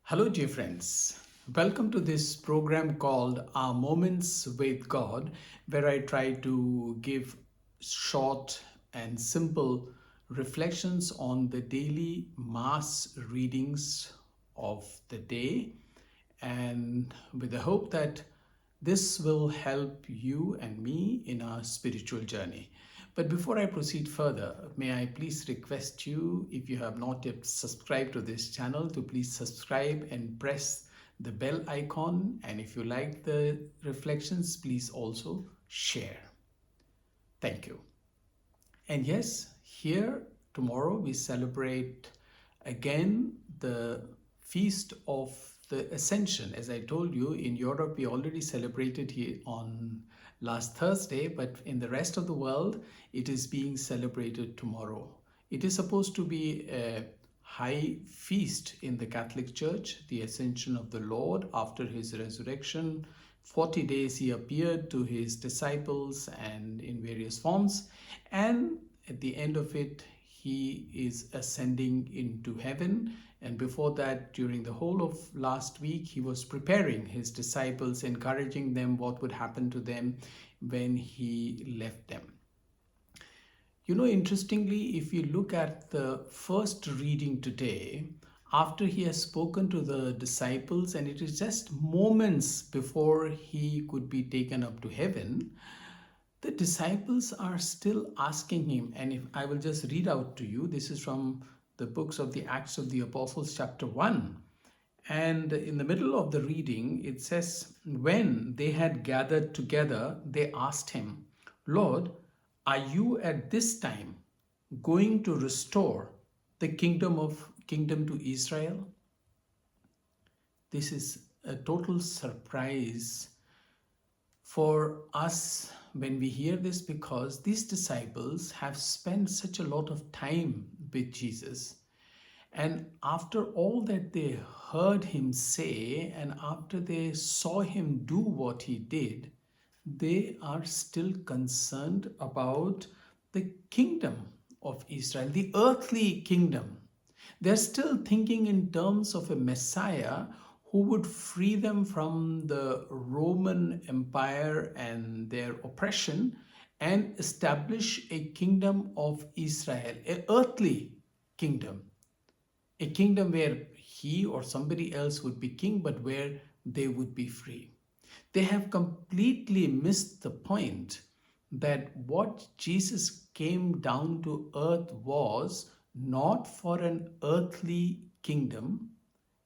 Hello, dear friends. Welcome to this program called Our Moments with God, where I try to give short and simple reflections on the daily mass readings of the day, and with the hope that this will help you and me in our spiritual journey. But before I proceed further, may I please request you, if you have not yet subscribed to this channel, to please subscribe and press the bell icon. And if you like the reflections, please also share. Thank you. And yes, here tomorrow we celebrate again the feast of the Ascension. As I told you, in Europe we already celebrated here on last Thursday, but in the rest of the world it is being celebrated tomorrow. It is supposed to be a high feast in the Catholic Church, the Ascension of the Lord after his resurrection. 40 days he appeared to his disciples and in various forms, and at the end of it he is ascending into heaven. And before that, during the whole of last week, he was preparing his disciples, encouraging them what would happen to them when he left them. You know, interestingly, if you look at the first reading today, after he has spoken to the disciples, and it is just moments before he could be taken up to heaven, the disciples are still asking him. And if I will just read out to you, this is from the books of the Acts of the Apostles, chapter 1. And in the middle of the reading, it says, when they had gathered together, they asked him, Lord, are you at this time going to restore the kingdom to Israel? This is a total surprise for us when we hear this, because these disciples have spent such a lot of time with Jesus. And after all that they heard him say, and after they saw him do what he did, they are still concerned about the kingdom of Israel, the earthly kingdom. They're still thinking in terms of a Messiah who would free them from the Roman Empire and their oppression and establish a kingdom of Israel, an earthly kingdom, a kingdom where he or somebody else would be king, but where they would be free. They have completely missed the point that what Jesus came down to earth was not for an earthly kingdom,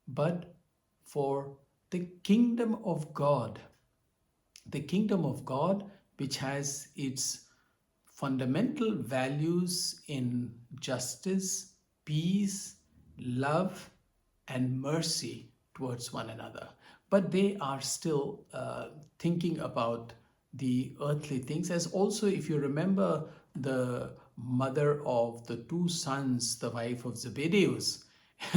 but for the kingdom of God. The kingdom of God, which has its fundamental values in justice, peace, love, and mercy towards one another. But they are still thinking about the earthly things. As also, if you remember, the mother of the two sons, the wife of Zebedeus,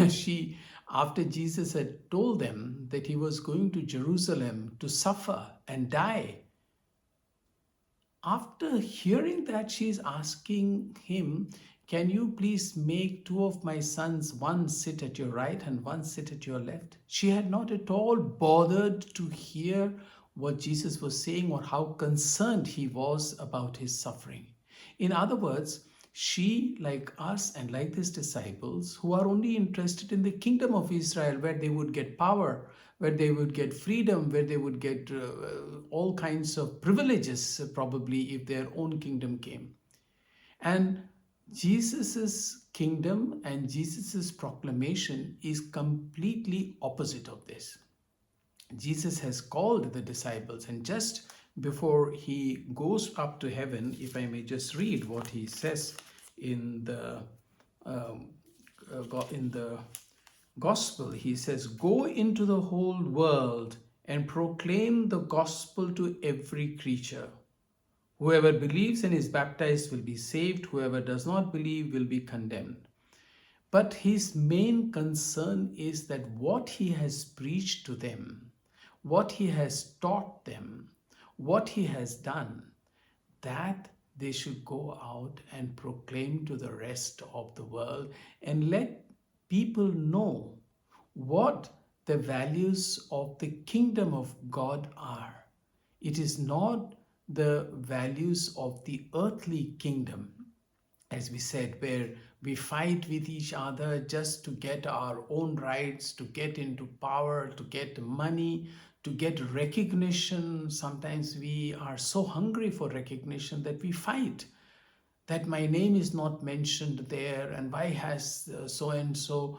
she, after Jesus had told them that he was going to Jerusalem to suffer and die, after hearing that, she is asking him, can you please make two of my sons, one sit at your right and one sit at your left? She had not at all bothered to hear what Jesus was saying or how concerned he was about his suffering. In other words, she, like us and like these disciples, who are only interested in the kingdom of Israel, where they would get power, where they would get freedom, where they would get all kinds of privileges, probably, if their own kingdom came. And Jesus's kingdom and Jesus's proclamation is completely opposite of this. Jesus has called the disciples, and just before he goes up to heaven, if I may just read what he says in the gospel, he says, go into the whole world and proclaim the gospel to every creature. Whoever believes and is baptized will be saved. Whoever does not believe will be condemned. But his main concern is that what he has preached to them, what he has taught them, what he has done, that they should go out and proclaim to the rest of the world and let people know what the values of the kingdom of God are. It is not the values of the earthly kingdom, as we said, where we fight with each other just to get our own rights, to get into power, to get money, to get recognition. Sometimes we are so hungry for recognition that we fight that my name is not mentioned there, and why has so and so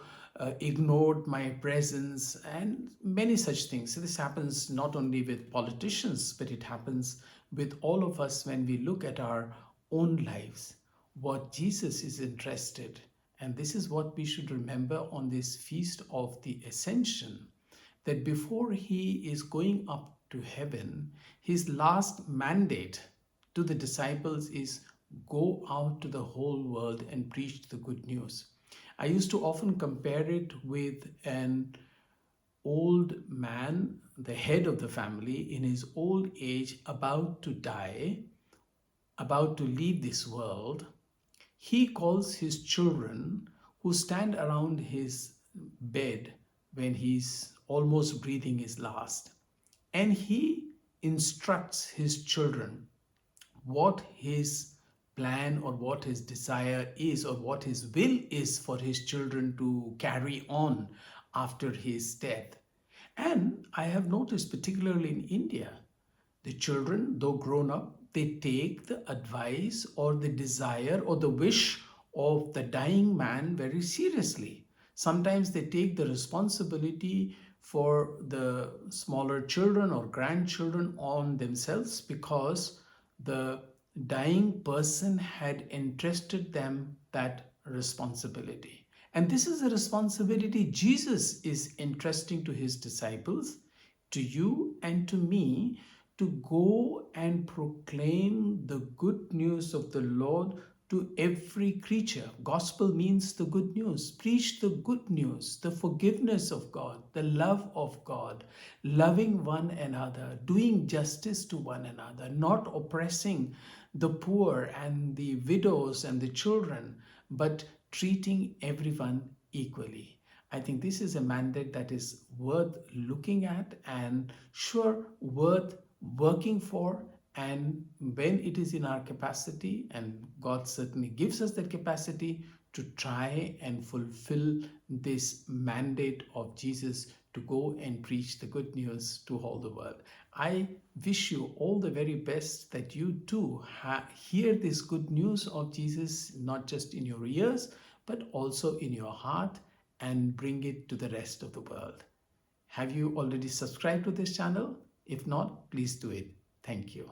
ignored my presence, and many such things. So this happens not only with politicians, but it happens with all of us when we look at our own lives, what Jesus is interested. And this is what we should remember on this feast of the Ascension, that before he is going up to heaven, his last mandate to the disciples is go out to the whole world and preach the good news. I used to often compare it with an old man, the head of the family, in his old age, about to die, about to leave this world. He calls his children who stand around his bed when he's almost breathing his last. And he instructs his children what his plan or what his desire is or what his will is for his children to carry on after his death. And I have noticed, particularly in India, the children, though grown up, they take the advice or the desire or the wish of the dying man very seriously. Sometimes they take the responsibility for the smaller children or grandchildren on themselves because the dying person had entrusted them that responsibility. And this is a responsibility Jesus is entrusting to his disciples, to you and to me, to go and proclaim the good news of the Lord to every creature. Gospel means the good news. Preach the good news, the forgiveness of God, the love of God, loving one another, doing justice to one another, not oppressing the poor and the widows and the children, but treating everyone equally. I think this is a mandate that is worth looking at and sure worth working for. And when it is in our capacity, and God certainly gives us that capacity, to try and fulfill this mandate of Jesus to go and preach the good news to all the world. I wish you all the very best, that you too hear this good news of Jesus not just in your ears but also in your heart, and bring it to the rest of the world. Have you already subscribed to this channel? If not, please do it. Thank you.